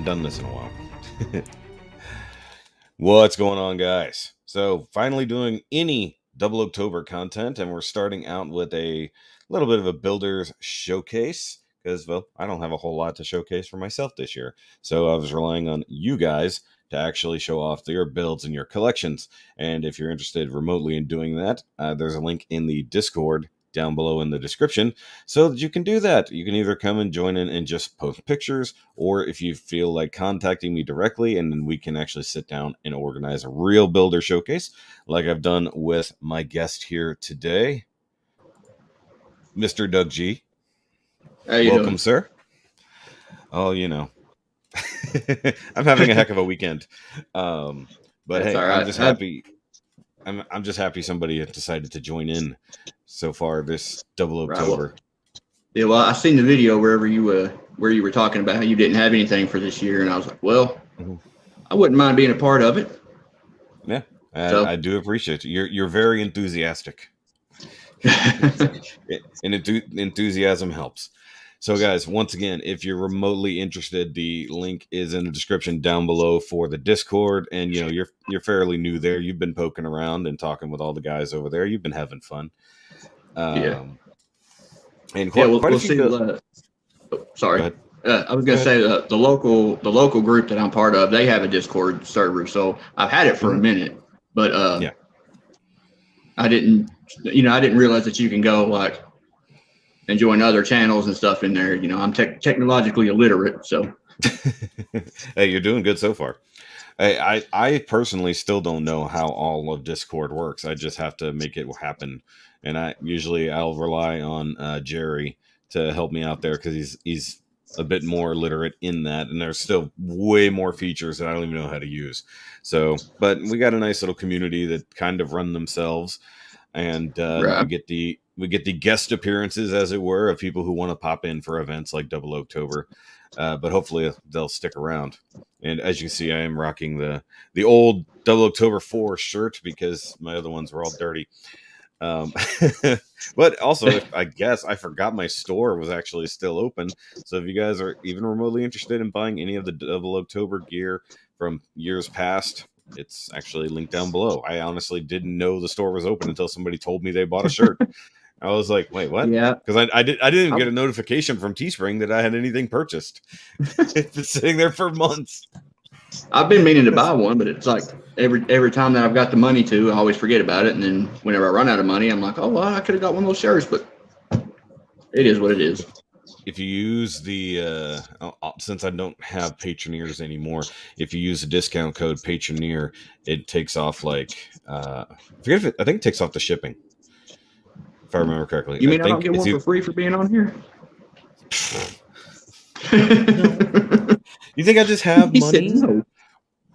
done this in a while. What's going on, guys? So finally doing any Double October content, and we're starting out with a little bit of a builder's showcase because, well, I don't have a whole lot to showcase for myself this year. So I was relying on you guys to actually show off your builds and your collections. And if you're interested remotely in doing that, there's a link in the Discord down below in the description so that you can do that. You can either come and join in and just post pictures, or if you feel like contacting me directly, and then we can actually sit down and organize a real builder showcase like I've done with my guest here today, Mr. Doug G. How you Welcome, doing? sir. Oh, you know, I'm having a heck of a weekend. But That's hey, all I'm right. just happy. I'm just happy somebody had decided to join in so far this Double October. Well, I seen the video where you were talking about how you didn't have anything for this year, and I was like, well, I wouldn't mind being a part of it. Yeah, I do appreciate you. You're very enthusiastic, and enthusiasm helps. So, guys, once again, if you're remotely interested, the link is in the description down below for the Discord. And you know, you're fairly new there. You've been poking around and talking with all the guys over there. You've been having fun. Yeah. And quite a few. Sorry. I was gonna say the local group that I'm part of, they have a Discord server, so I've had it for a minute, but yeah, I didn't realize that you can go like and join other channels and stuff in there. You know, I'm technologically illiterate, so. Hey, you're doing good so far. I personally still don't know how all of Discord works. I just have to make it happen, and I'll rely on Jerry to help me out there because he's a bit more literate in that, and there's still way more features that I don't even know how to use. So, but we got a nice little community that kind of run themselves, and Right. we get the guest appearances, as it were, of people who want to pop in for events like Double October. But hopefully they'll stick around. And as you can see, I am rocking the old Double October 4 shirt because my other ones were all dirty. But also, I guess I forgot my store was actually still open. So if you guys are even remotely interested in buying any of the Double October gear from years past, it's actually linked down below. I honestly didn't know the store was open until somebody told me they bought a shirt. I was like, wait, what? Yeah. Because I didn't get a notification from Teespring that I had anything purchased. It's been sitting there for months. I've been meaning to buy one, but it's like every time that I've got the money to, I always forget about it. And then whenever I run out of money, I'm like, oh, well, I could have got one of those shirts, but it is what it is. If you use the, since I don't have Patroneers anymore, if you use the discount code Patroneer, it takes off like, I think it takes off the shipping. If I remember correctly. You mean I don't get one for free for being on here? You think I just have money? Said no.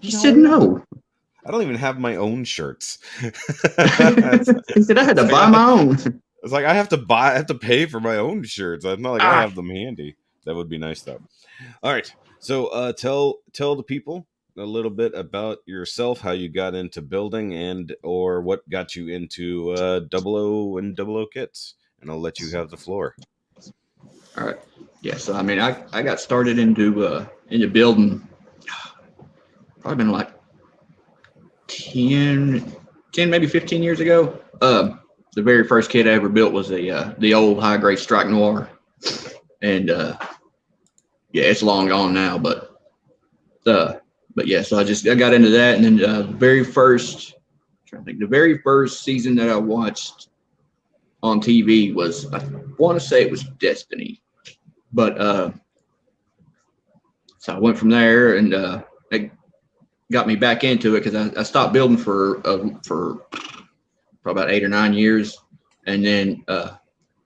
He said no. I don't even have my own shirts. He said I had to buy my own. It's like I have to pay for my own shirts. It's not like I have them handy. That would be nice though. All right. So tell the people a little bit about yourself, how you got into building or what got you into 00 and 00 kits, and I'll let you have the floor. All right. Yeah, so I mean I got started into building probably been like 10 maybe 15 years ago. The very first kit I ever built was the old high grade Strike Noir, and yeah, it's long gone now, but yeah, so I got into that, and then the very first season that I watched on TV was, I want to say it was Destiny, but so I went from there, and it got me back into it because I stopped building for probably about 8 or 9 years, and then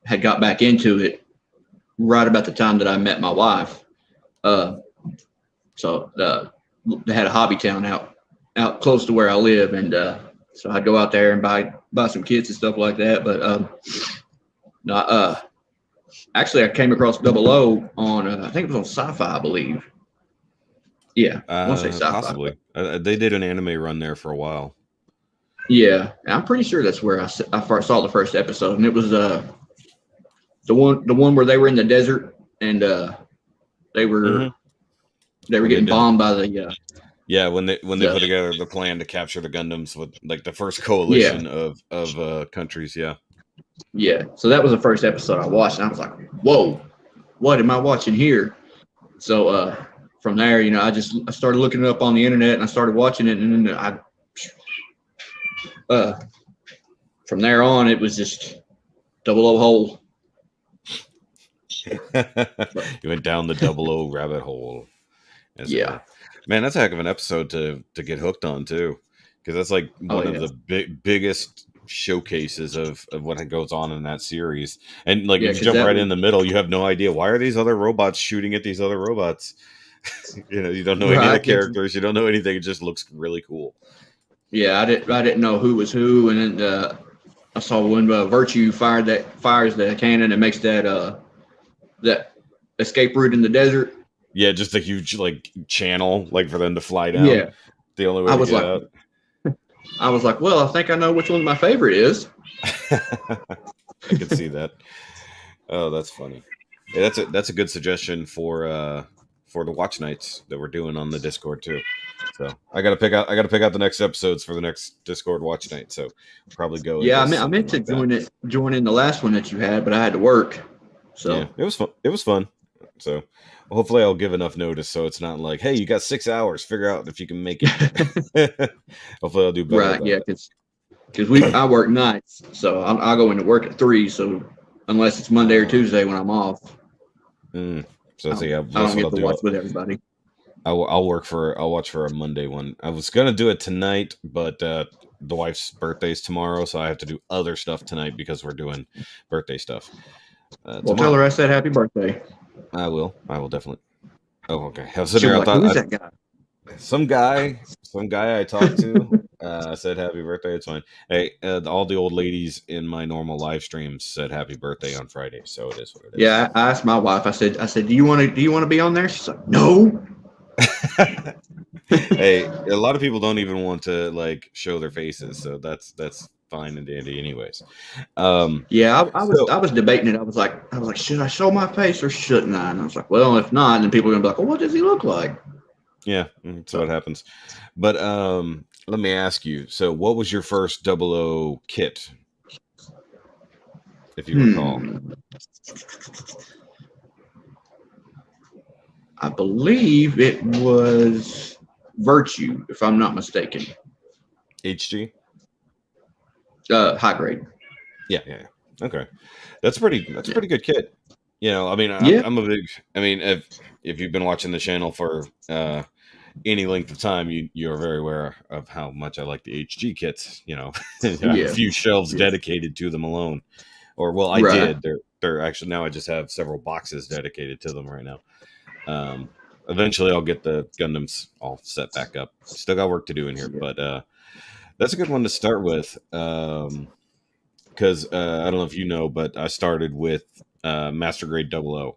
had got back into it right about the time that I met my wife. So they had a hobby town out close to where I live, and so I'd go out there and buy some kits and stuff like that. But actually, I came across 00 on I think it was on Sci-Fi, I believe. Yeah, I want to say Sci-Fi. Possibly. They did an anime run there for a while. Yeah, I'm pretty sure that's where I first saw the first episode, and it was the one where they were in the desert, and they were they were when they getting did bombed by the yeah, when they put the together the plan to capture the Gundams with like the first yeah, coalition of countries. Yeah. yeah. So that was the first episode I watched, and I was like, whoa, what am I watching here? So from there, I started looking it up on the internet and I started watching it, and then uh, from there on it was just double O hole. But You went down the double O rabbit hole, as it yeah, were. Man, that's a heck of an episode to get hooked on too, because that's like oh one of yeah, the biggest showcases of what goes on in that series. And like yeah, if you because jump that right was in the middle, you have no idea why are these other robots shooting at these other robots. You don't know any of the right. Yeah, characters, you don't know anything. It just looks really cool. yeah. I didn't know who was who, and then I saw when Virtue fires the cannon and makes that escape route in the desert. Yeah, just a huge like channel like for them to fly down. Yeah, The only way I to was get like, out. well, I think I know which one my favorite is. I could see that. Oh, that's funny. Yeah, that's a good suggestion for the watch nights that we're doing on the Discord too. So I gotta pick out the next episodes for the next Discord watch night. So probably go Yeah, into I something meant to like that. join in the last one that you had, but I had to work. Yeah, So it was fun. It was fun. So hopefully I'll give enough notice so it's not like, hey, you got 6 hours. Figure out if you can make it. Hopefully I'll do better right, about yeah, because I work nights, so I'll go into work at 3. So unless it's Monday or that. Tuesday when I'm off, Mm. So, I so don't, yeah, I that's don't what get I'll to do. watch with everybody. I'll watch for a Monday one. I was gonna do it tonight, but the wife's birthday's tomorrow, so I have to do other stuff tonight because we're doing birthday stuff Well, tell her tomorrow. I said happy birthday. I will definitely. Oh, okay. I was sitting She'll there. be I like, "Who is thought that guy?" some guy I talked to said happy birthday. It's fine. Hey, all the old ladies in my normal live streams said happy birthday on Friday, so it is what it is. Yeah, I asked my wife. I said, do you want to be on there? She's like, no. Hey, a lot of people don't even want to like show their faces, so that's fine and dandy, anyways. Yeah, So I was debating it. I was like, should I show my face or shouldn't I? And I was like, well, if not, then people are gonna be like, well, what does he look like? yeah, that's So, what happens. But let me ask you. So, what was your first Double O kit, if you recall? hmm, I believe it was Virtue, if I'm not mistaken. HG? High grade. Yeah, yeah, yeah. Okay, that's pretty. That's a Yeah, pretty good kit. You know, I mean, yeah. I'm a big. I mean, if you've been watching the channel for any length of time, you're very aware of how much I like the HG kits. You know, I have a Yeah, few shelves yeah. dedicated to them alone. Or well, I Right. did. They're actually now I just have several boxes dedicated to them right now. Um, Eventually I'll get the Gundams all set back up. Still got work to do in here, Yeah. but that's a good one to start with. Because I don't know if you know, but I started with Master Grade Double O.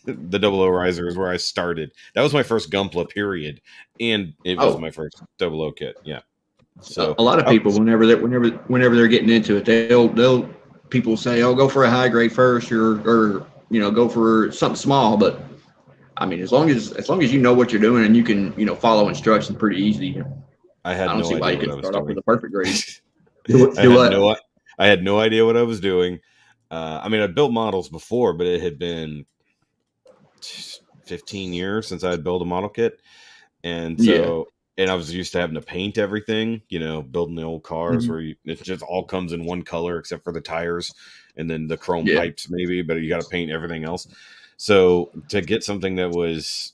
The Double O Riser is where I started. That was my first Gunpla period, and it was Oh, my first Double O kit. Yeah. So a lot of I, people whenever they're getting into it, they'll people say, "Oh, go for a high grade first, or go for something small." But I mean, as long as you know what you're doing and you can follow instructions pretty easy, I I had don't no see why idea you what can I was start off with doing. a perfect grade. I Do had what? no I had no idea what I was doing. I mean, I built models before, but it had been 15 years since I had built a model kit, and Yeah. so and I was used to having to paint everything. You know, building the old cars Mhm. where it just all comes in one color except for the tires and then the chrome Yeah. pipes, maybe, but you got to paint everything else. So to get something that was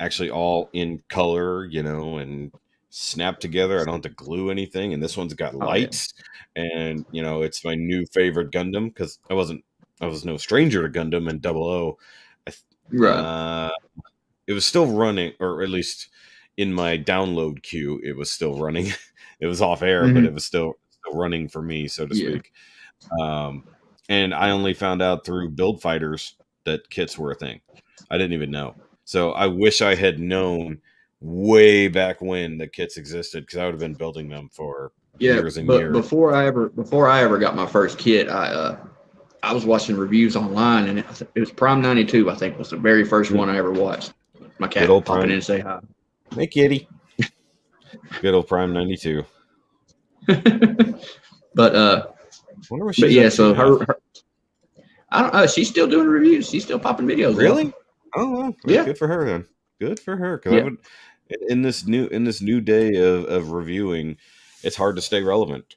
actually all in color, you know, and snap together. I don't have to glue anything, and this one's got Oh yeah. lights, and you know, it's my new favorite Gundam because I was no stranger to Gundam and Double O. Right. Uh, it was still running, or at least in my download queue, it was still running. It was off air, but it Hmm. was still running for me, so to Yeah. speak. Um, and I only found out through build fighters that kits were a thing. I didn't even know. So I wish I had known way back when the kits existed because I would have been building them for Yeah. years and But years. before I ever got my first kit, I was watching reviews online, and it was Prime 92. I think was the very first Mm. one I ever watched. My Good cat old popping in Prime. to say hi. Hey, kitty. Good old Prime 92. but Wonder what but she's yeah, up to so now. her I don't know. She's still doing reviews. She's still popping videos out. Really? Oh, well, Yeah, good for her then. Good for her. Because I yeah, would in this new day of reviewing, it's hard to stay relevant.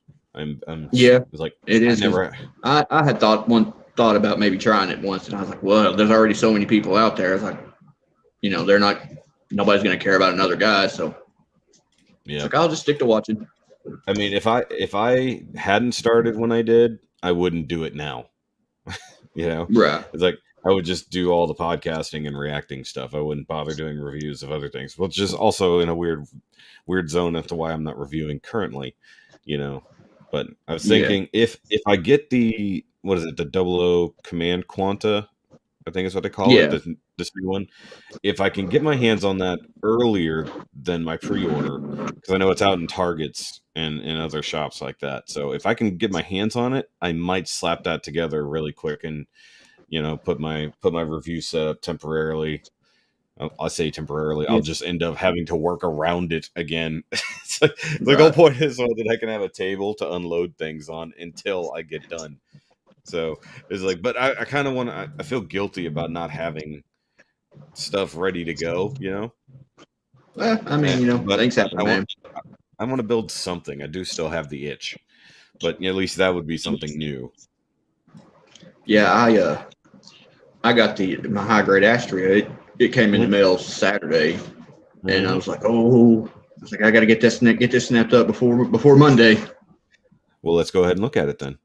yeah. It's like It I is because never. I had thought about maybe trying it once, and I was like, well, there's already so many people out there. It's like, they're not. Nobody's gonna care about another guy, so it's Yeah. like I'll just stick to watching. I mean, if I hadn't started when I did, I wouldn't do it now. You know, Right. it's like I would just do all the podcasting and reacting stuff. I wouldn't bother doing reviews of other things, which is also in a weird zone as to why I'm not reviewing currently. You know, but I was Yeah. thinking if I get the what is it, the 00 Command Quanta, I think is what they call it, Yeah. this new one. If I can get my hands on that earlier than my pre-order, because I know it's out in Targets and in other shops like that. So if I can get my hands on it, I might slap that together really quick and put my review set up temporarily. I'll say temporarily. I'll Yeah. just end up having to work around it again. It's like the whole Right. point is so that I can have a table to unload things on until I get done. So it's like, but I kind of want to. I feel guilty about not having stuff ready to go. Well, I mean, But things happen, I want man. I want to build something. I do still have the itch, but at least that would be something new. Yeah, I got my high grade Astria. It came in the mail Saturday, and I Mm-hmm. was like, I got to get this snapped up before Monday. Well, let's go ahead and look at it then.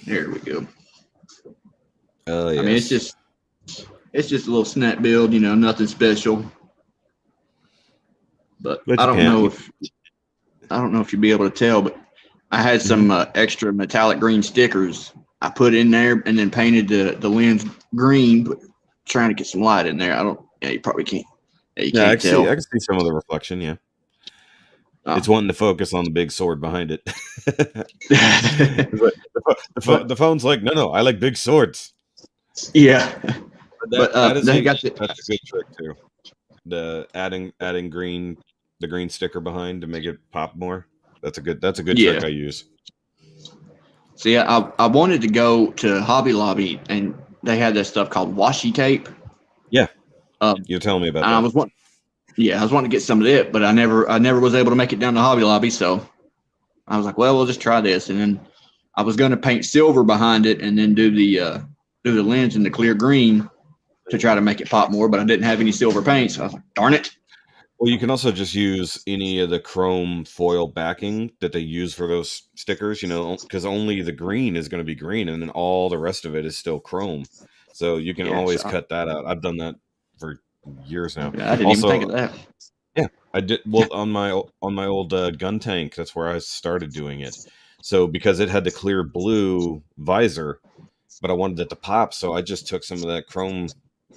There we go. Oh I mean, yes. it's just a little snap build, nothing special. But But you can't. I don't know if you'll be able to tell, but I had Mhm. some extra metallic green stickers I put in there and then painted the lens green, but trying to get some light in there. I don't. Yeah, you probably can't. Yeah, you Yeah, I can't can see. I tell. can see some of the reflection. Yeah, it's Oh. wanting to focus on the big sword behind it. It's like, But the phone's like, no, I like big swords. yeah, But but they got that's a good trick too. The adding the green sticker behind to make it pop more. That's a good trick yeah. I use. See, I wanted to go to Hobby Lobby and they had this stuff called washi tape. Yeah, Um, you're telling me about and that. I was wanting to get some of it, but I never was able to make it down to Hobby Lobby. So I was like, well, we'll just try this. And then I was going to paint silver behind it and then do the lens in the clear green to try to make it pop more, but I didn't have any silver paint. So I was like, darn it. Well, you can also just use any of the chrome foil backing that they use for those stickers, because only the green is going to be green and then all the rest of it is still chrome. So you can Yeah. always So cut that out. I've done that for years now. I didn't even think Also, of that. yeah, I did well on my old gun tank. That's where I started doing it. So because it had the clear blue visor, but I wanted it to pop, so I just took some of that chrome,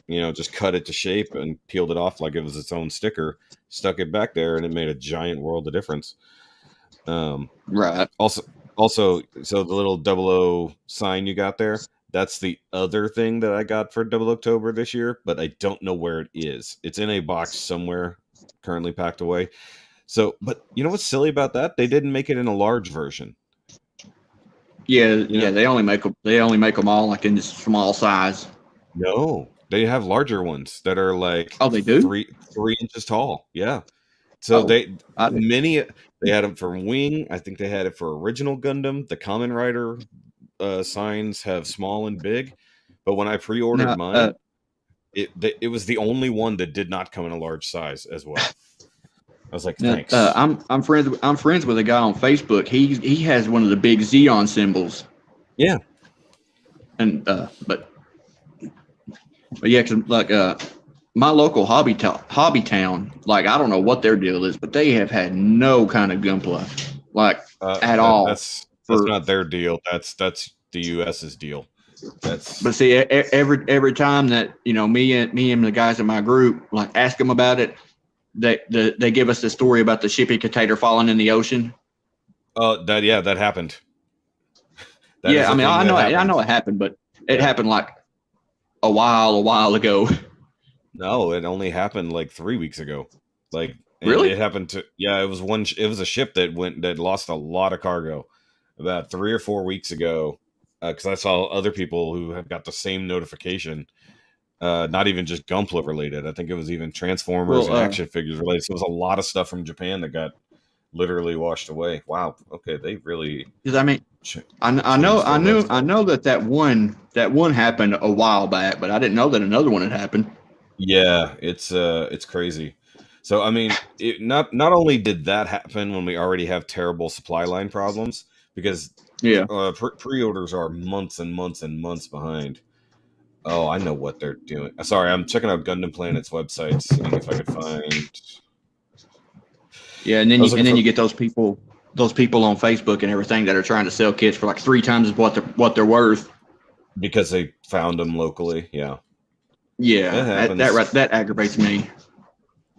just cut it to shape and peeled it off like it was its own sticker, stuck it back there, and it made a giant world of difference. Um, Right. also, so the little 00 sign you got there, that's the other thing that I got for Double October this year, but I don't know where it is. It's in a box somewhere, currently packed away. So, but you know what's silly about that? They didn't make it in a large version. Yeah. You Yeah. know, They only make them all like in this small size. no, they have larger ones that are like Oh, they do? 3 inches tall. Yeah. So Oh, they I did. many they had them for Wing. I think they had it for original Gundam. The Kamen Rider signs have small and big, but when I pre-ordered Now, mine, it was the only one that did not come in a large size as well. I was like, now, thanks. I'm friends with a guy on Facebook. He has one of the big Xeon symbols, Yeah. and but yeah, 'cause like my local hobby town, like I don't know what their deal is, but they have had no kind of gunpla, like at all. That's For not their deal. That's the US's deal. but That's see, every time that me and the guys in my group like ask them about it, they give us the story about the shipping container falling in the ocean. that happened. That is a thing that I know happens. it happened, but it Yeah. happened like a while ago. No, it only happened like 3 weeks ago. Like, and Really? it happened to, yeah, it was one, it was a ship that lost a lot of cargo about 3 or 4 weeks ago. Because I saw other people who have got the same notification. Not even just Gunpla related. I think it was even Transformers Well, and action figures related. So it was a lot of stuff from Japan that got literally washed away. Wow. Okay, they really because I mean, ch- changed their I website. know that one happened a while back, but I didn't know that another one had happened. Yeah, it's crazy. So I mean, not only did that happen when we already have terrible supply line problems because Yeah. pre-orders are months and months and months behind. Oh, I know what they're doing. Sorry, I'm checking out Gundam Planet's website, seeing if I could find. Yeah, I was looking and then for you get those people on Facebook and everything that are trying to sell kits for like three times what they're worth. because they found them locally. Yeah, it Yeah, happens. that aggravates me.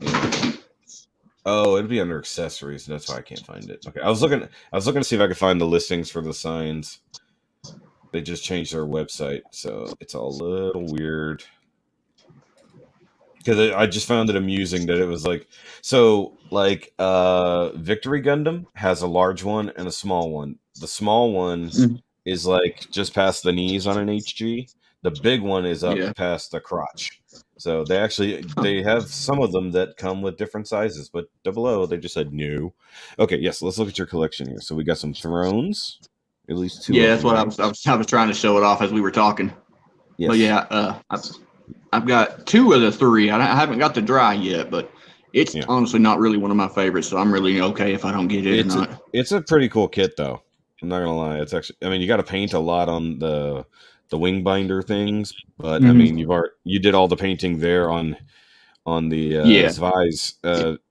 Yeah. Oh, it'd be under accessories. That's why I can't find it. Okay, I was looking. I was looking to see if I could find the listings for the signs. They just changed their website, so it's a little weird. Because I just found it amusing that it was like, so like Victory Gundam has a large one and a small one. The small one Mhm. is like just past the knees on an HG. The big one is up Yeah. past the crotch. So Huh. they have some of them that come with different sizes, but below they just said no. Okay, yes, let's look at your collection here. So we got some thrones, at least two Yeah, of that's them, what right? I was trying to show it off as we were talking. But Yes. yeah, I've got two of the three. I haven't got the dry yet, but it's Yeah. honestly not really one of my favorites. So I'm really okay if I don't get it or not. It's a pretty cool kit though. I'm not gonna lie. It's actually, I mean, you got to paint a lot on the wing binder things, but I mean, Hmm. you did all the painting there on the Yeah, Zvi's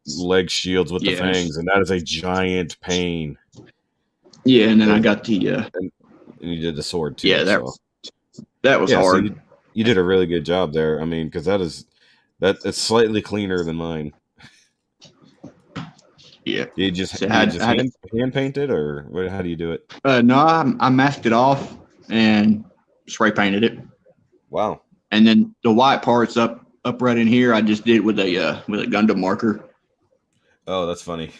leg shields with the yeah, fangs, and that is a giant pain. yeah. And then I That, got the and you did the sword yeah too, so that was yeah. So hard. you did a really good job there. I mean, because that it's slightly cleaner than mine. Yeah. So Do you just hand paint it, or how do you do it? no, I masked it off and spray painted it, Wow. and then the white parts up right in here, I just did with a Gundam marker. Oh, that's funny.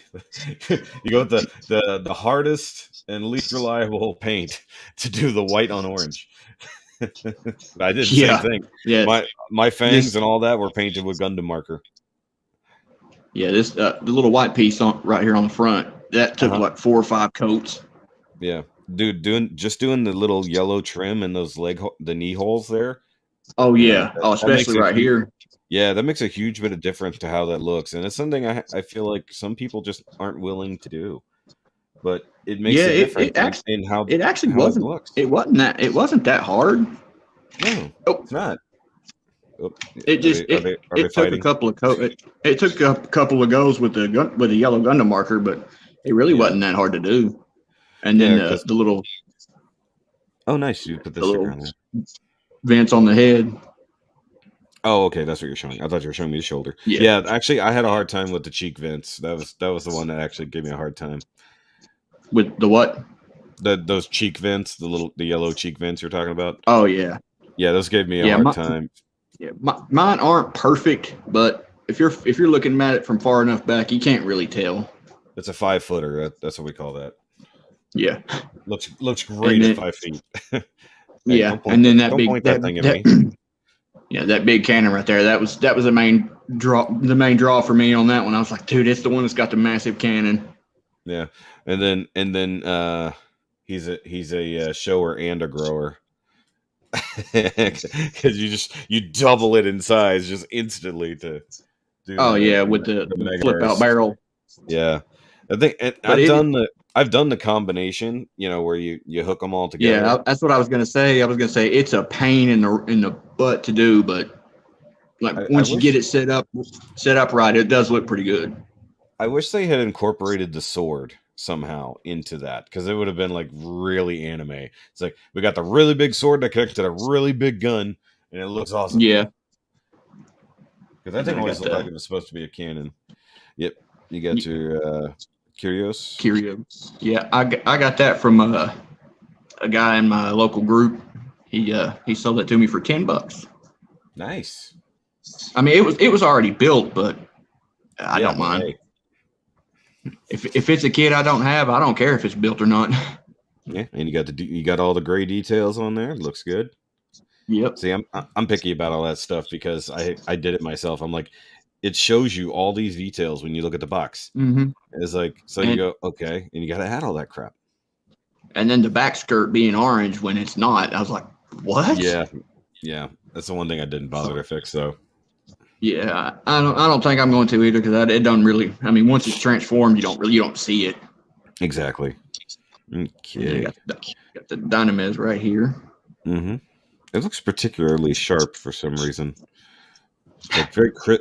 You go with the hardest and least reliable paint to do the white on orange. I did the same Yeah, thing. yeah. My fangs This and all that were painted with Gundam marker. yeah this the little white piece on right here on the front that Uh took huh. like 4 or 5 coats. Yeah, dude, doing the little yellow trim and those the knee holes there. Oh Man, yeah. Oh, that makes especially a right huge here. yeah, that makes a huge bit of difference to how that looks, and it's something I feel like some people just aren't willing to do, but it makes Yeah, a difference in it actually how it looks. it wasn't that hard. No, Oh, it's not. Oh, it just are they it took a fighting? couple of it took a couple of goes with the yellow Gundam marker, but it really Yeah, wasn't that hard to do. And then yeah. Because oh, nice, you put the the sticker little on there. vents on the head. Oh, okay, that's what you're showing. I thought you were showing me the shoulder. Yeah, Yeah, actually, I had a hard time with the cheek vents. That was the one that actually gave me a hard time. with the what? Those cheek vents, the yellow cheek vents you're talking about. Oh yeah, Yeah, those gave me a yeah. hard time. Mine aren't perfect, but if you're looking at it from far enough back, you can't really tell. It's a 5 footer. That's what we call that. Yeah, Looks and great at then 5 feet. Hey, yeah, and then don't point that thing at that me. yeah, that big cannon right there. That was the main draw for me on that one. I was like, dude, it's the one that's got the massive cannon. Yeah, and then he's a shower and a grower. Because you double it in size just instantly to do Oh yeah, with the the mega flip out burst. barrel. Yeah, I think and But it I've done the combination. You know where you hook them all yeah, together. that's what I was gonna say. I was gonna say it's a pain in the butt to do, but like I once you get wish it set up right, it does look pretty good. I wish they had incorporated the sword somehow into that because it would have been like really anime. It's like we got the really big sword that connects to a really big gun, and it looks awesome Yeah, because that and thing then I always got looked like the it was supposed to be a cannon. Yep, you got your Curios. Curio. Yeah, I got that from a guy in my local group. He sold it to me for $10. Nice. I mean, it was already built, but I Yeah, don't but mind. hey, If it's a kit I don't have, I don't care if it's built or not. yeah, and you got all the gray details on there. Looks good. Yep. See, I'm picky about all that stuff because I did it myself. I'm like, it shows you all these details when you look at the box. hmm It's like, so you And go, okay, and you got to add all that crap. and then the back skirt being orange when it's not, I was like, what? Yeah, yeah, that's the one thing I didn't bother So to fix. So yeah, I don't think I'm going to either because it doesn't really. I mean, once it's transformed, you don't see it. exactly. And then I Okay. got the Dynamis right here. Mm-hmm. It looks particularly sharp for some reason. It's like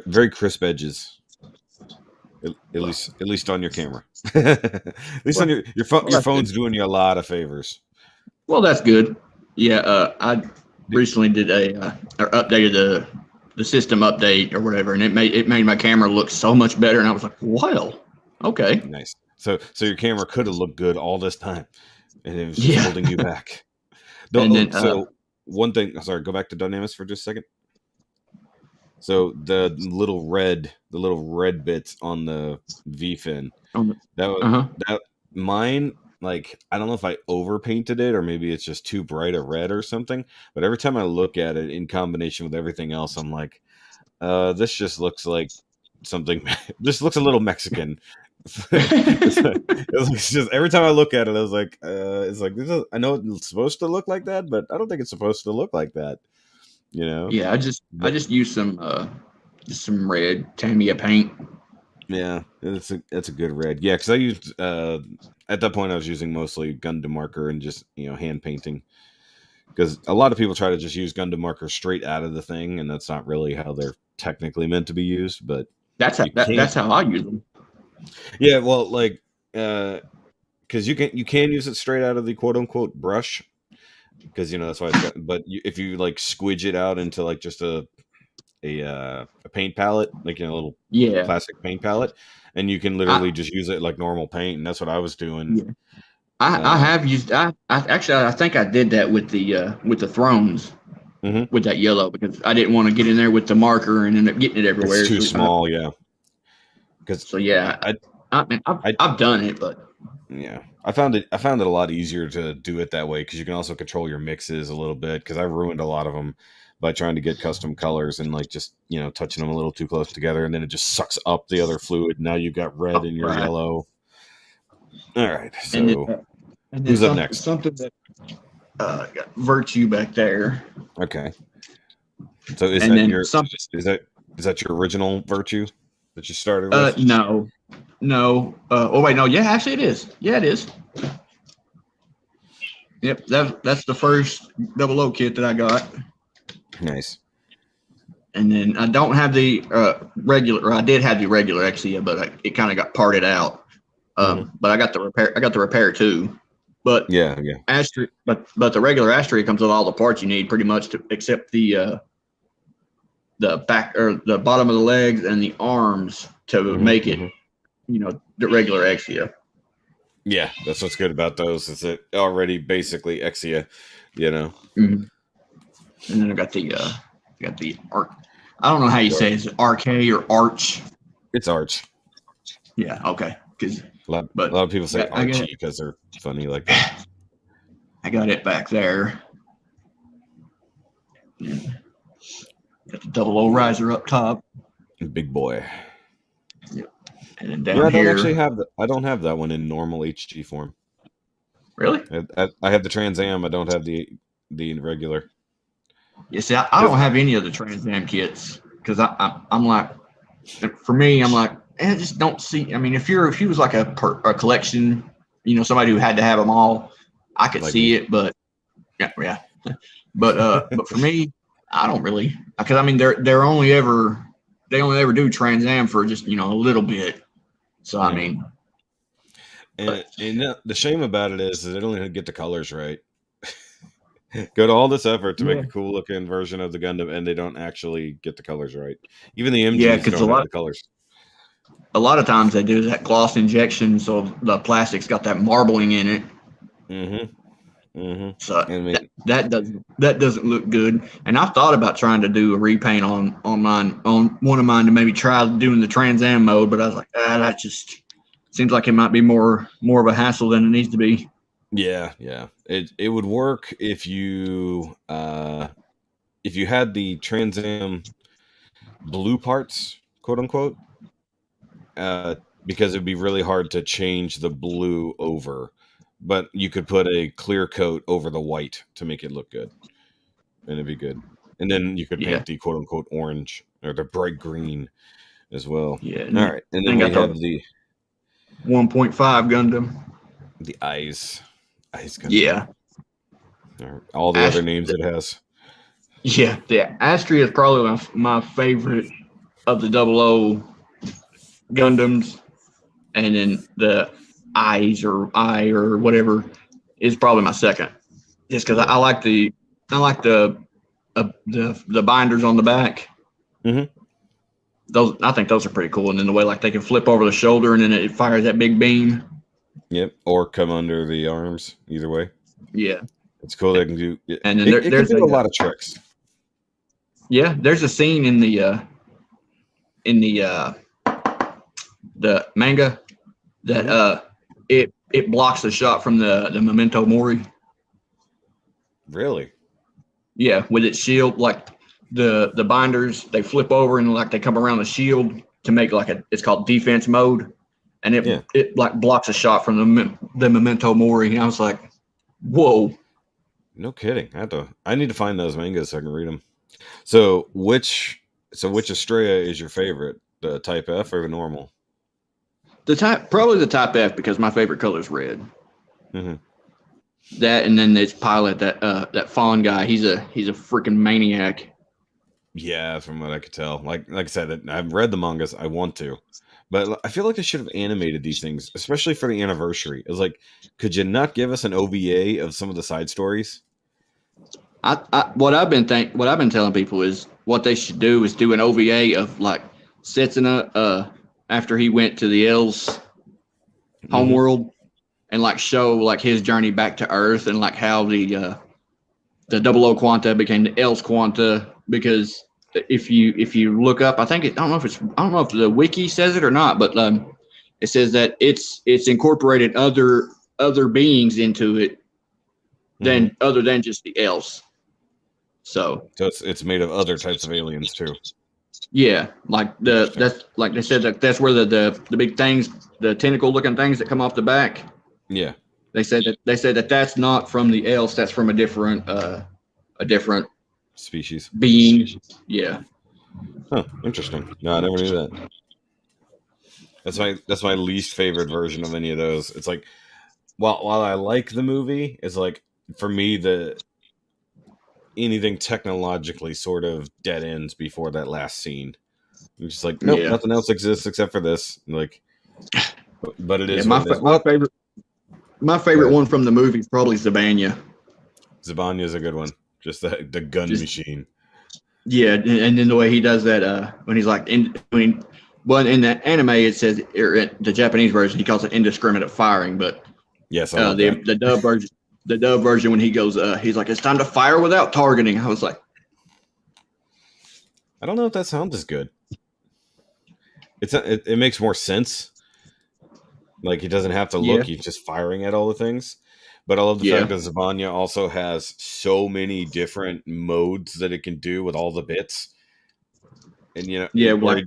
very crisp edges. At least on your camera. At least on Well, your that's good. phone's doing you a lot of favors. Well, that's good. Yeah, I D- recently did or updated the system update or whatever, and it made my camera look so much better. And I was like, well, okay, Nice. So your camera could have looked good all this time, and it was just yeah. holding you back. And then So one thing. Sorry, go back to dynamics for just a second. So the little red bits on the V fin. uh That was huh, that mine. Like I don't know if I overpainted it or maybe it's just too bright a red or something. But every time I look at it in combination with everything else, I'm like, this just looks like something. This looks a little Mexican. It's just every time I look at it, I was like, it's like I know it's supposed to look like that, but I don't think it's supposed to look like that. You know? yeah. I But just used some red Tamiya paint. yeah, it's a good red. Yeah, because I used at that point I was using mostly Gundam marker and just hand painting because a lot of people try to just use Gundam marker straight out of the thing, and that's not really how they're technically meant to be used. But you That's can't. how I use them. Yeah, well, like because you can use it straight out of the quote unquote brush because that's why it's got. But if you like squidge it out into like just a paint palette, like a little Yeah, plastic paint palette, and you can literally I just use it like normal paint, and that's what I was doing. yeah. I Uh, have used I actually I think I did that with the thrones mhm. with that yellow because I didn't want to get in there with the marker and end up getting it It's everywhere. too So small, yeah. Because so yeah, I mean I, I've done it, but yeah, I found it a lot easier to do it that way because you can also control your mixes a little bit. Because I ruined a lot of them by trying to get custom colors and like just touching them a little too close together, and then it just sucks up the other fluid. Now you've got red in your right. yellow. All right, And then so and then who's up next? something that got virtue back there, Okay, so is and that then your something. is that your original virtue that you started with? No, no. Oh wait, no. Yeah, actually, it is. Yeah, it is. Yep, that's the first double O kit that I got. Nice. And then I don't have the regular. Or I did have the regular Exia, but it kind of got parted out. Hmm. But I got the repair. I got the repair too. But Yeah, yeah. but the regular Astrea comes with all the parts you need, pretty much, except the back or the bottom of the legs and the arms to Hmm. make it, Hmm. the regular Exia. Yeah, that's what's good about those. Is it already basically Exia, you know? Mm-hmm. And then I got the arc. I don't know how you say it. Is it RK or Arch? It's Arch. Yeah, okay. A lot of people say I got Archie because they're funny like that. I got it back there. Yeah. Got the double O Yeah, riser up top. big boy. Yep. And then Yeah, down I don't actually here. have I don't have that one in normal HG form. Really? I have the Trans Am. I don't have the regular. Yeah, see, I don't 'Cause- have any of the Trans Am kits because I'm like, for me, I'm like, I just don't see. I mean, if you was like a collection, somebody who had to have them all, I could like see me. it. But yeah. But for me, I don't really because I mean they only ever do Trans Am for just a little bit. So I Yeah, mean, but and the shame about it is that they don't get the colors right. Go to all this effort to make yeah, a cool looking version of the Gundam, and they don't actually get the colors right. Even the yeah, MGs because don't have the colors. a lot of times they do that gloss injection, so the plastic's got that marbling in it. Hmm. So I mean, that doesn't look good. And I thought about trying to do a repaint on one of mine to maybe try doing the Trans Am mode, but I was like, that just seems like it might be more of a hassle than it needs to be. yeah, yeah. It would work if you had the Trans Am blue parts, quote unquote, uh, because it'd be really hard to change the blue over. But you could put a clear coat over the white to make it look good, and it'd be good. And then you could Yeah, paint the quote unquote orange or the bright green as well. yeah. All And right, and then then we got have the the 1.5 Gundam. eyes Gundam. Yeah, Or all the other Ast- names it has. yeah. The Astria is probably my favorite of the double O Gundams, and then the eyes or eye or whatever is probably my second. Just because Yeah. I like the binders on the back. Hmm. Those I think those are pretty cool. And then the way like they can flip over the shoulder and then it fires that big beam. Yep. Or come under the arms. Either way, Yeah. it's cool. They can do it. And then It can there's do a lot of tricks. there's a scene in the manga that Hmm. it blocks the shot from the Memento Mori. Really? Yeah, with its shield, like the binders, they flip over and like they come around the shield to make like it's called defense mode, and Yeah. it like blocks a shot from the Memento Mori. And I was like, whoa. No kidding. I need to find those mangas so I can read them. So which Estrella is your favorite? The Type F or the normal? Probably the Type F because my favorite color is red. Hmm. That and then this pilot that Fawn guy. He's a freaking maniac. Yeah, from what I could tell. Like I said, I've read the mangas. I want to, but I feel like they should have animated these things, especially for the anniversary. It's like, could you not give us an OVA of some of the side stories? What I've been telling people is what they should do is do an OVA of like Setsuna after he went to the L's Hmm. homeworld and like show like his journey back to Earth and like how the double O Quanta became the L's Quanta because if you look up, I don't know if the wiki says it or not, but it says that it's incorporated other beings into it Hmm. than other than just the L's. So So it's made of other types of aliens too. yeah, like Interesting. that's like they said that's where the big things, the tentacle looking things that come off the back. Yeah. They said that that's not from the else. That's from a different Species. being. Yeah, Huh. Interesting. No, I never knew that. That's my least favorite version of any of those. It's like while I like the movie, it's like for me the anything technologically sort of dead ends before that last scene. It's just like, nope, yeah, nothing else exists except for this. Like, but it yeah. is what it is. Well, My go favorite ahead. one from the movie is probably Zabanya. Zabanya is a good one. Just the gun Just machine. yeah, and then the way he does that when he's like well in the anime it says or in the Japanese version he calls it indiscriminate firing, but Yes, I love the that. the dub version when he goes he's like it's time to fire without targeting. I was like, I don't know if that sounds as good. It makes more sense. Like he doesn't have to yeah, look; he's just firing at all the things. But I love the fact yeah, that Zabanya also has so many different modes that it can do with all the bits, and yeah, where like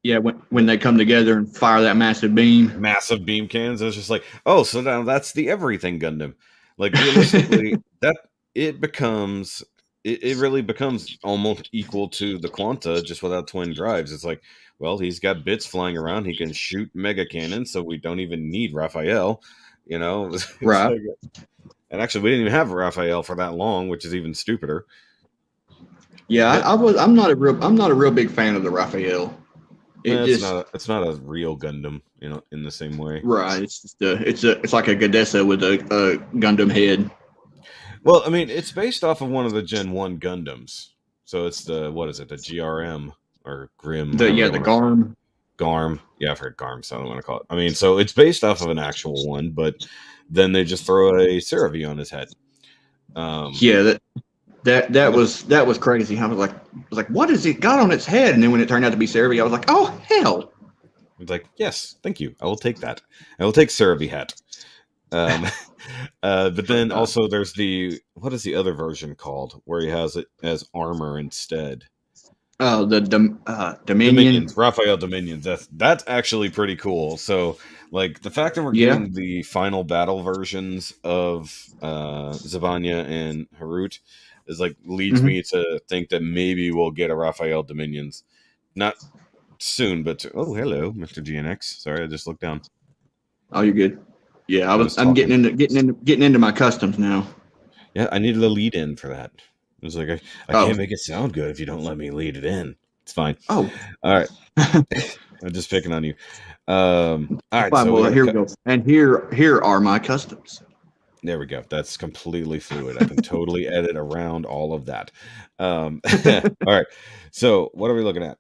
yeah when they come together and fire that massive beam. massive beam cannons. It's just like, oh, so now that's the everything Gundam. Like realistically, that it becomes it really becomes almost equal to the Quanta, just without twin drives. It's like, well, he's got bits flying around. He can shoot mega cannons, so we don't even need Raphael. It's Right. like, and actually, we didn't even have Raphael for that long, which is even stupider. Yeah, But I'm not a real big fan of the Raphael. It just it's not a real Gundam, in the same way. right. It's just it's like a Gadessa with a Gundam head. Well, I mean, it's based off of one of the Gen 1 Gundams. So it's what is it, the GRM or Grim, however they The want to Garm. Garm. Yeah, I've heard Garm, so I don't want to call it. I mean, so it's based off of an actual one, but then they just throw a Ceravi on his head. Um, Yeah, that but was crazy. I was like, what has it got on its head? And then when it turned out to be Cerebi, I was like, oh hell. it's like, yes, thank you. I will take that. I will take Cerebi hat. Um, but But then also there's what is the other version called where he has it as armor instead? the Dominion. Dominions, Raphael Dominions. That's actually pretty cool. So, like the fact that we're Yeah. getting the final battle versions of Zavanya and Harut is like leads Hmm. me to think that maybe we'll get a Raphael Dominions. Not soon, but oh, hello, Mr. GNX. Sorry, I just looked down. Oh, you're good. Yeah, I was I'm talking. getting into my customs now. Yeah, I needed a lead in for that. It was like I Oh, can't make it sound good if you don't let me lead it in. It's fine. oh. All right, I'm just picking on you. All right, Fine. so we Well, got here we go. And here are my customs. there we go. That's completely fluid. I can totally edit around all of that. All right. So what are we looking at?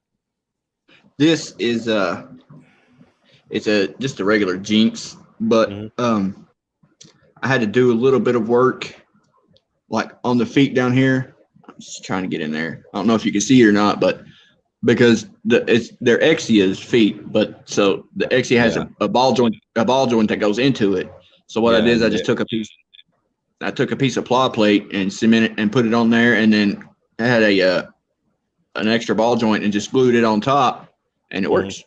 This is it's a just a regular Jinx, but Hmm. I had to do a little bit of work like on the feet down here. I'm just trying to get in there. I don't know if you can see it or not, but because they're Exia's feet, but so the Exia has Yeah. a ball joint that goes into it. So what I Yeah. did is I took a piece of ply plate and cement it and put it on there, and then I had a an extra ball joint and just glued it on top, and it Hmm. works,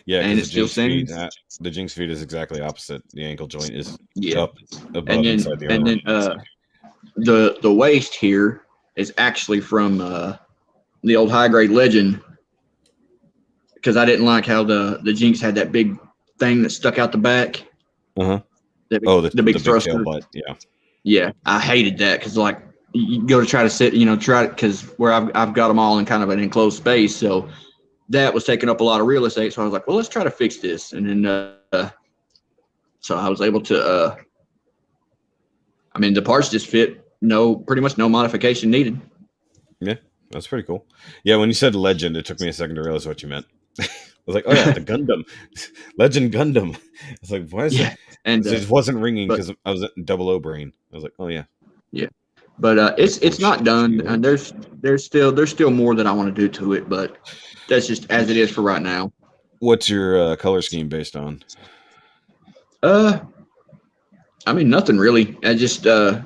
Yeah, and because it still stands. The Jinx feet is exactly opposite. The ankle joint is Yeah, up above inside the and armor. then the waist here is actually from the old high grade legend because I didn't like how the Jinx had that big thing that stuck out the back, Uh huh. Oh, the big the big tail thruster. butt. Yeah. Yeah, I hated that because like you go to try to sit, try because where I've got them all in kind of an enclosed space, so that was taking up a lot of real estate. So I was like, well, let's try to fix this, and then so I was able to. I mean, the parts just fit. No, pretty much no modification needed. Yeah, that's pretty cool. Yeah, when you said legend, it took me a second to realize what you meant. I was like, oh yeah, the Gundam, Legend Gundam. I was like, why is it? Yeah, and It just wasn't ringing but because I was in double O brain. I was like, oh yeah, yeah, but it's not done, and there's still more that I want to do to it, but that's just as it is for right now. what's your color scheme based on? Uh, I mean nothing really. I just I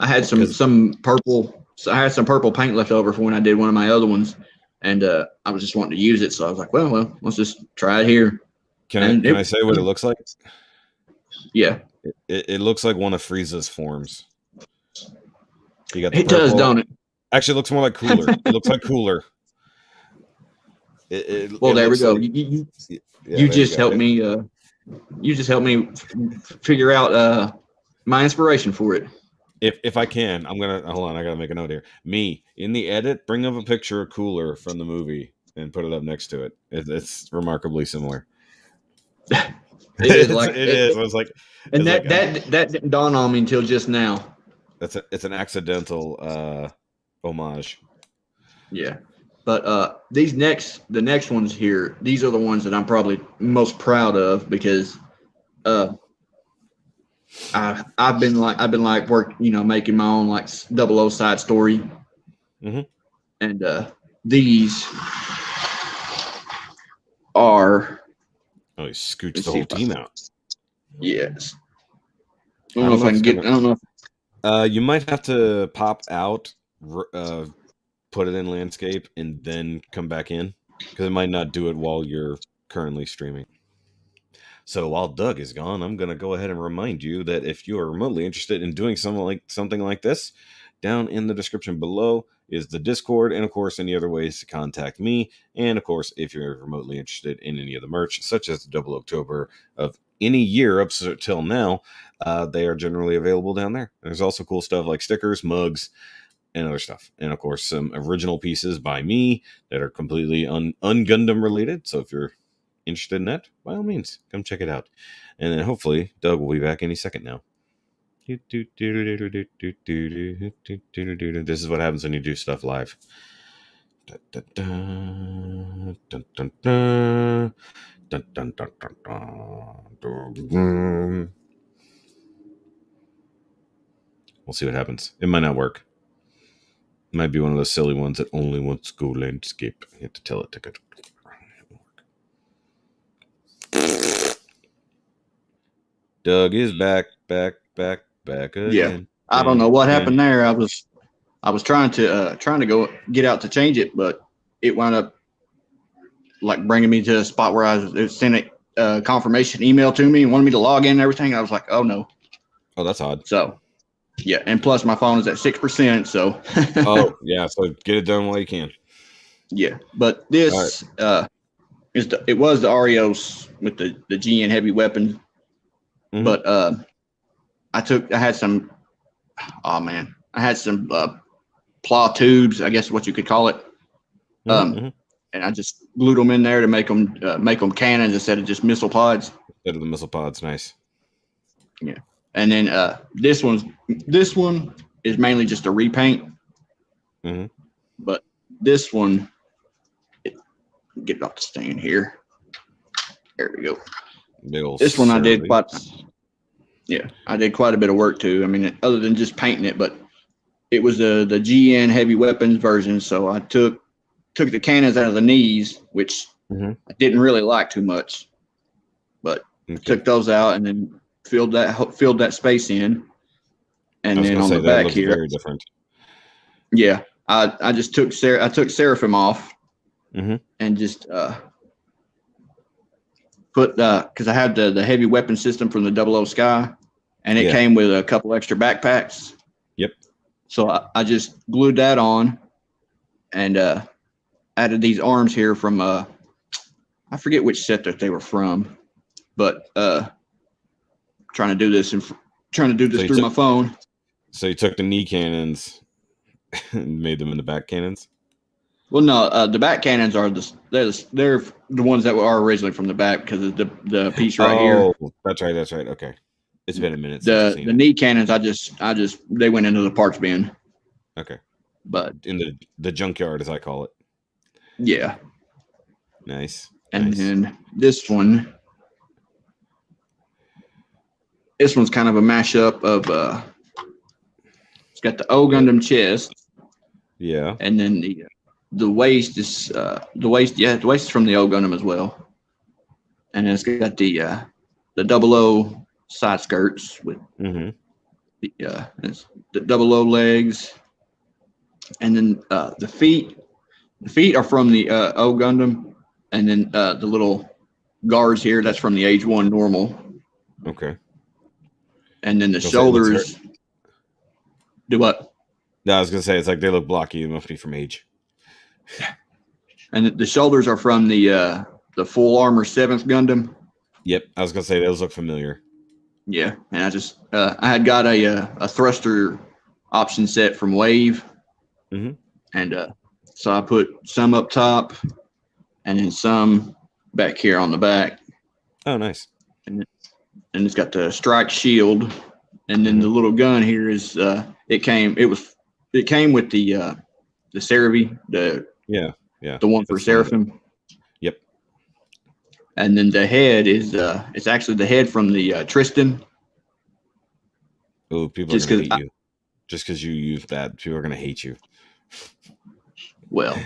had Because some purple. So I had some purple paint left over for when I did one of my other ones, and I was just wanting to use it. So I was like, well, let's just try it here. And can I say what it looks like? yeah, It looks like one of Frieza's forms. You got the it does, purple. don't it? Actually, it looks more like cooler. It looks like cooler. Well, It there we looks go. like yeah. You There you just go. helped me. You just helped me figure out my inspiration for it. If I can, I'm gonna hold on. I gotta make a note here. Me in the edit, bring up a picture of Cooler from the movie and put it up next to it. It's remarkably similar. It is like It is. I was like, and it's like that didn't dawn on me until just now. it's an accidental homage. Yeah. But the next ones here, these are the ones that I'm probably most proud of because uh I've been like making my own like double O side story, Hmm. and these are, Oh, he scoots let's the see whole if I, team out. yes, I I don't know don't if know I if can it's get, gonna. I don't know if, You might have to pop out, uh, put it in landscape, and then come back in because it might not do it while you're currently streaming. So while Doug is gone, I'm going to go ahead and remind you that if you are remotely interested in doing something like this, down in the description below is the Discord, and of course any other ways to contact me. And of course, if you're remotely interested in any of the merch, such as the Double October of any year up till now, they are generally available down there. There's also cool stuff like stickers, mugs, and other stuff. And of course, some original pieces by me that are completely un-Gundam related. So if you're interested in that, by all means, come check it out. And then hopefully Doug will be back any second now. This is what happens when you do stuff live. We'll see what happens. It might not work. It might be one of those silly ones that only wants to go landscape. You have to tell it to go. Doug is back Yeah, again. I don't know what happened there. I was trying to go get out to change it, but it wound up like bringing me to a spot where it sent a confirmation email to me and wanted me to log in and everything. I was like, oh no. Oh, that's odd. So yeah, and plus my phone is at 6%. So oh yeah, so get it done while you can. Yeah, but this it was the Arios with the GN heavy weapons, but I had some plow tubes, I guess what you could call it, and I just glued them in there to make them cannons instead of just missile pods. Instead of the missile pods, nice. Yeah, and then this one is mainly just a repaint, but this one. Get it off the stand here. There we go. This one I did quite a bit of work to. I mean, other than just painting it, but it was the GN heavy weapons version. So I took the cannons out of the knees, which I didn't really like too much, but took those out and then filled that space in. And then on the back here, very different. Yeah, I just took Seraphim off. And just put because I had the heavy weapon system from the 00 Sky, and it came with a couple extra backpacks. Yep. So I just glued that on, and added these arms here from I forget which set that they were from, but trying to do this through my phone. So you took the knee cannons and made them into back cannons. Well, no, the back cannons are they're the ones that were originally from the back because of the piece right here. Oh, that's right. Okay, it's been a minute. The knee cannons, I just they went into the parts bin. Okay, but in the junkyard, as I call it. Yeah. Nice. And then this one's kind of a mashup of it's got the O Gundam chest. Yeah. And then the waist is the waist is from the O Gundam as well. And it's got the 00 side skirts with the 00 legs. And then the feet are from the O Gundam, and then the little guards here, that's from the Age 1 normal. Okay. And then the shoulders do what? No, I was gonna say it's like they look blocky. It must be from Age. And the shoulders are from the full armor 7th Gundam. Yep, I was gonna say those look familiar. Yeah, and I just I had got a thruster option set from Wave, and so I put some up top, and then some back here on the back. Oh, nice. And it's got the strike shield, and then the little gun here is it came with the Cerevi, the one for Seraphim. Yep. And then the head is it's actually the head from the Tristan. Oh, people are gonna hate you. Just because you used that, people are gonna hate you. Well,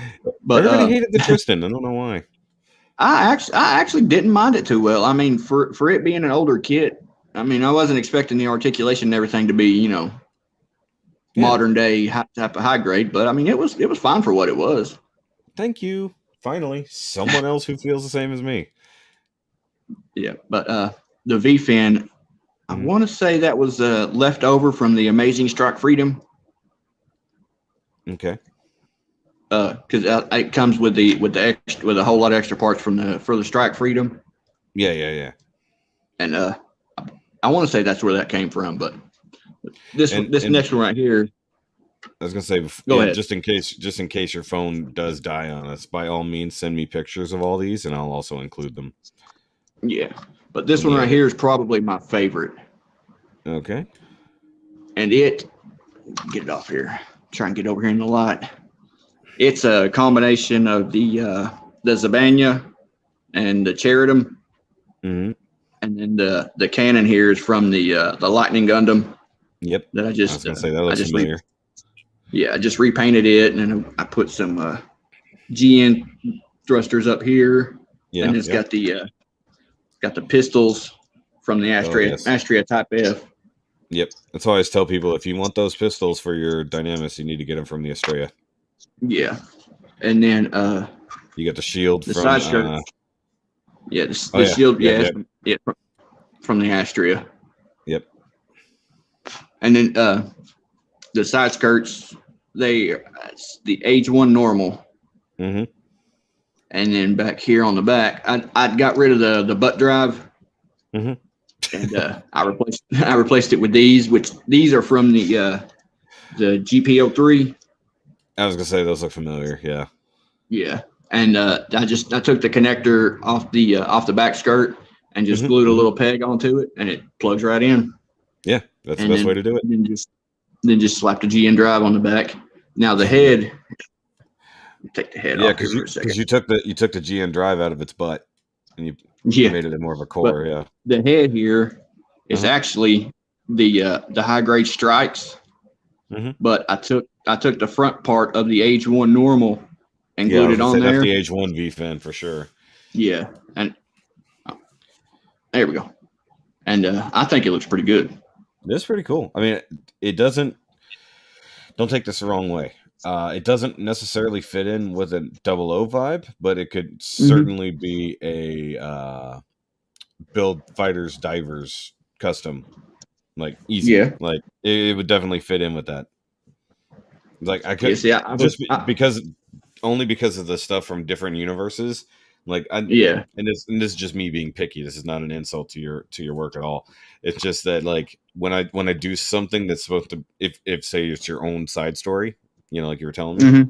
but everybody hated the Tristan. I don't know why. I actually didn't mind it too well. I mean, for it being an older kit, I mean, I wasn't expecting the articulation and everything to be, modern day type of high grade, but I mean, it was fine for what it was. Thank you. Finally, someone else who feels the same as me. Yeah, but the V fin, I want to say that was left over from the Amazing Strike Freedom. Okay. Because it comes with a whole lot of extra parts for the Strike Freedom. Yeah. And I want to say that's where that came from, but this next one right here. I was gonna say, go ahead. Just in case your phone does die on us, by all means, send me pictures of all these, and I'll also include them. Yeah, but this one right here is probably my favorite. Okay. And get it off here. Try and get over here in the light. It's a combination of the Zabanya and the Cheridum, and then the cannon here is from the Lightning Gundam. Yep. that I I was just gonna say that I looks just familiar. I just repainted it, and then I put some GN thrusters up here, Yeah. and it's Yep. got the pistols from the Oh yes. Astrea Type F. Yep. That's why I always tell people if you want those pistols for your Dynamis, you need to get them from the Estrella. Yeah, and then You got the shield the from. side skirt. Yeah, Oh the yeah. shield. Yep. Yeah, Yep. from the Astrea, Yep. and then the side skirts. The age one normal. Mm-hmm. And then back here on the back, I got rid of the butt drive, Mm-hmm. and I replaced it with these, which these are from the GP03. I was gonna say those look familiar. Yeah. Yeah, and I took the connector off the back skirt and just Mm-hmm. glued a Mm-hmm. little peg onto it, and it plugs right in. Yeah, that's the And best way to do it. then just slap the GN drive on the back. Now the head, take the head Yeah, off here because for a second. you took the GN drive out of its butt and you Yeah, made it more of a but core. Yeah. the head here is Uh-huh. actually the high grade strikes, Mm-hmm. but I took the front part of the age one normal and Yeah, I glued was it gonna on say that's there. the H1 V fin for sure. Yeah, and there we go. And I think it looks pretty good. It's pretty cool. I mean, it doesn't. Don't take this the wrong way. It doesn't necessarily fit in with a double O vibe, but it could Mm-hmm. certainly be a build fighters divers custom, like easy. Yeah. Like it would definitely fit in with that. Like I Yeah. could See, because only because of the stuff from different universes. Like yeah, and this is just me being picky. This is not an insult to your work at all. It's just that like when I do something that's supposed to if say it's your own side story, like you were telling me, mm-hmm.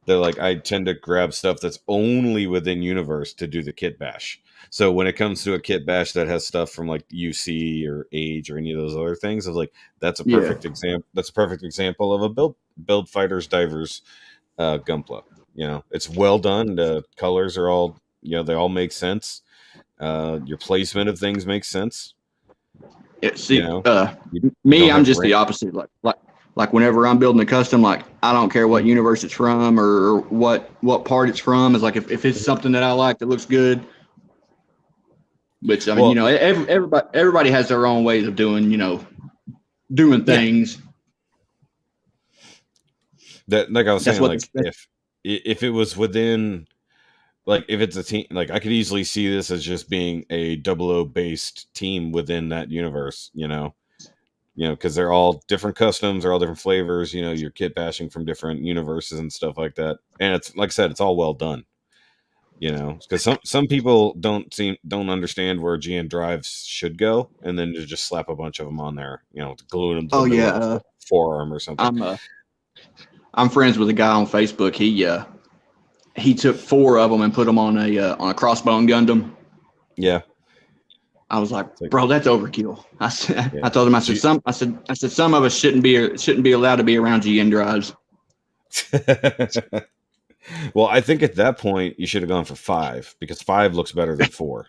they're like I tend to grab stuff that's only within universe to do the kit bash. So when it comes to a kit bash that has stuff from like UC or Age or any of those other things, I was like, that's a Yeah, perfect example. That's a perfect example of a build fighters divers Gunpla. It's well done. The colors are all, they all make sense. Your placement of things makes sense. yeah. You See, know, you me, don't I'm have just the opposite. Like whenever I'm building a custom, like I don't care what Mhm. universe it's from or what part it's from. Is like if it's Mhm. something that I like that looks good. Which I mean, Well, everybody has their own ways of doing yeah, things. that like I was That's saying, what like if it was within, like if it's a team, like I could easily see this as just being a double O based team within that universe. Because they're all different customs, they're all different flavors. You're kit bashing from different universes and stuff like that. And it's like I said, it's all well done. Because some people don't understand where GN drives should go, and then to just slap a bunch of them on there, glue them to the Oh middle yeah, of a forearm or something. I'm friends with a guy on Facebook. He took 4 of them and put them on a crossbone Gundam. Yeah, I was like, it's like bro, that's overkill. yeah. I told him, I said some of us shouldn't be allowed to be around GN drives. Well, I think at that point you should have gone for 5 because 5 looks better than 4.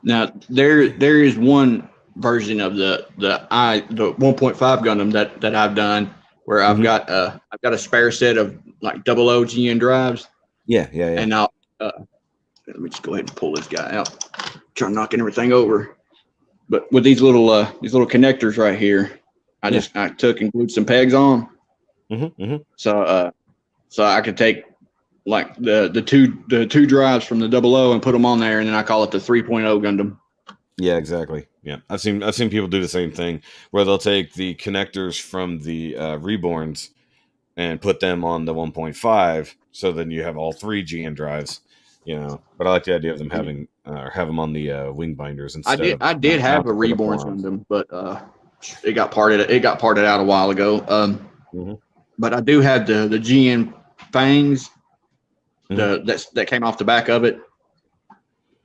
Now there is one version of the 1.5 Gundam that I've done where Mm-hmm. I've got a spare set of like double O GN drives, Yeah, yeah, yeah. and I'll let me just go ahead and pull this guy out. Try knocking everything over. But with these little connectors right here, I took and glued some pegs on. Mm-hmm, mm-hmm. So I could take like the two drives from the double O and put them on there, and then I call it the 3.0 Gundam. Yeah, exactly. Yeah, I've seen people do the same thing where they'll take the connectors from the reborns and put them on the 1.5, so then you have all 3 GN drives. But I like the idea of them have them on the wing binders instead of I did have a mounted to the Reborns forearms. Gundam, but it got parted out a while ago. Mm-hmm. But I do have the GN fangs Mm-hmm. that came off the back of it.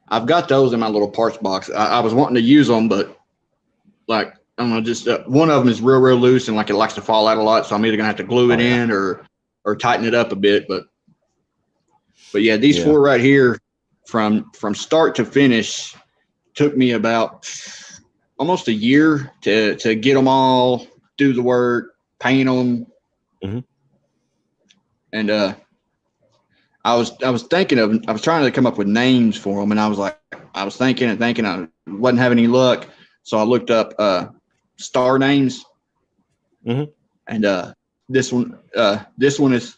I've got those in my little parts box. I was wanting to use them, but like I don't know, just one of them is real loose and like it likes to fall out a lot. So I'm either gonna have to glue it Oh yeah, in or tighten it up a bit. But yeah, these yeah. 4 right here from start to finish took me about almost a year to get them all, do the work, paint them, Mhm. and I was thinking of I was trying to come up with names for them, and I was thinking and thinking I wasn't having any luck, so I looked up star names, Mhm. and this one is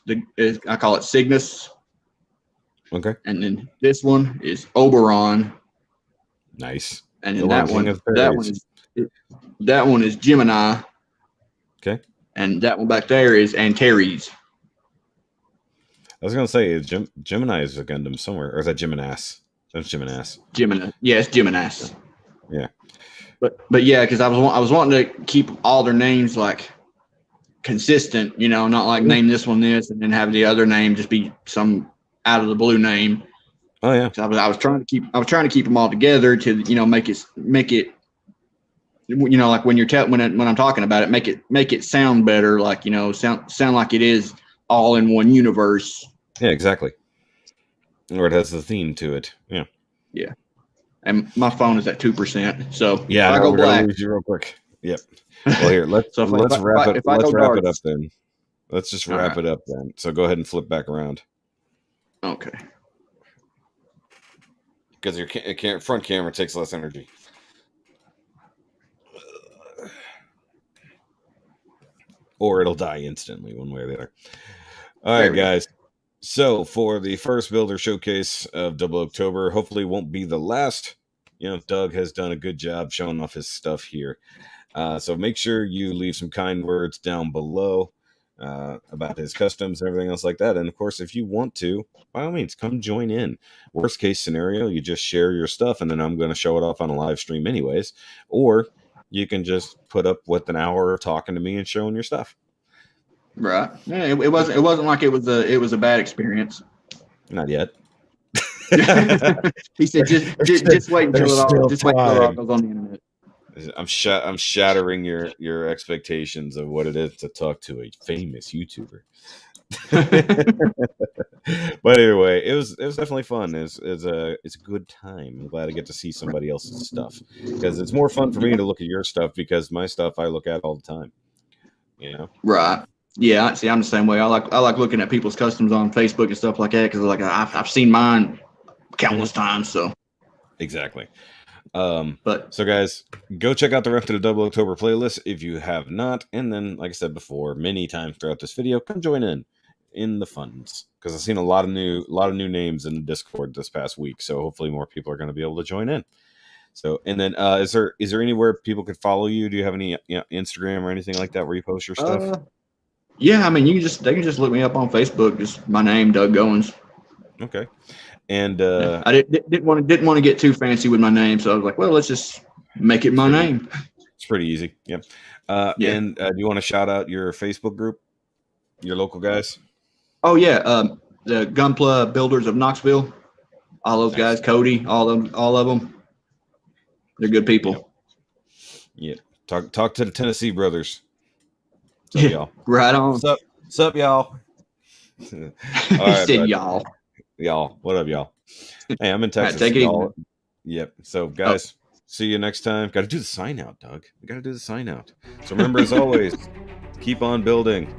I call it Cygnus, Okay. and then this one is Oberon, Nice. and then Oberon, King of the Fairies. that one is Gemini, Okay. and that one back there is Antares. I was gonna say Gemini is a Gundam somewhere, or is that Geminas? That's Geminas. Gemini, yes, Geminas. Yeah. But yeah, because I was wanting to keep all their names like consistent, you know, not like name this one this and then have the other name just be some out of the blue name. Oh yeah. So I was trying to keep them all together to, you know, make it you know, like when you're when I'm talking about it, make it sound better, like, you know, sound like it is all in one universe. Yeah, exactly. Or it has the theme to it. Yeah. Yeah. And my phone is at 2%. So Yeah, if I no, go we're gonna black, lose you real quick. Yep. Well, here, so let's wrap it. if I go Let's wrap dark, it up then. Let's just all wrap right. it up then. So go ahead and flip back around Okay. because your front camera takes less energy. Or it'll die instantly, one way or the other. All There right, we go. guys. So for the first builder showcase of Double October, hopefully won't be the last. You know, Doug has done a good job showing off his stuff here. So make sure you leave some kind words down below about his customs and everything else like that. And of course, if you want to, by all means, come join in. Worst case scenario, you just share your stuff, and then I'm going to show it off on a live stream anyways. Or you can just put up with an hour of talking to me and showing your stuff. Right. Yeah, it wasn't like it was a bad experience. Not yet. He said, just wait until There's it all still just wait until it all time. goes on the internet. I'm shattering your expectations of what it is to talk to a famous YouTuber. But anyway, it was definitely fun. It's a good time. I'm glad I get to see somebody else's stuff because it's more fun for me Yeah. to look at your stuff because my stuff I look at all the time. You know. Right. Yeah. See, I'm the same way. I like looking at people's customs on Facebook and stuff like that because like I've seen mine countless times. So. Exactly. But So guys, go check out the rest of the Double October playlist if you have not, and then, like I said before, many times throughout this video, come join in the funds because I've seen a lot of new names in Discord this past week. So hopefully more people are going to be able to join in. So, and then is there anywhere people could follow you? Do you have any Instagram or anything like that where you post your stuff? yeah, I mean they can just look me up on Facebook. Just my name, Doug Goins. Okay. And I didn't want to get too fancy with my name, so I was like, well, let's just make it my name. It's pretty easy. Yep. Yeah. And do you want to shout out your Facebook group, your local guys? Oh yeah, the Gunpla Builders of Knoxville. All those guys, Cody, all of them. They're good people. Yeah. Talk to the Tennessee brothers. What's up, y'all? Right on. What's up, y'all? All He said, y'all. Y'all. What up, y'all? Hey, I'm in Texas. Right, take it y'all. easy. Yep. So, guys, see you next time. Got to do the sign out, Doug. We got to do the sign out. So remember, as always, keep on building.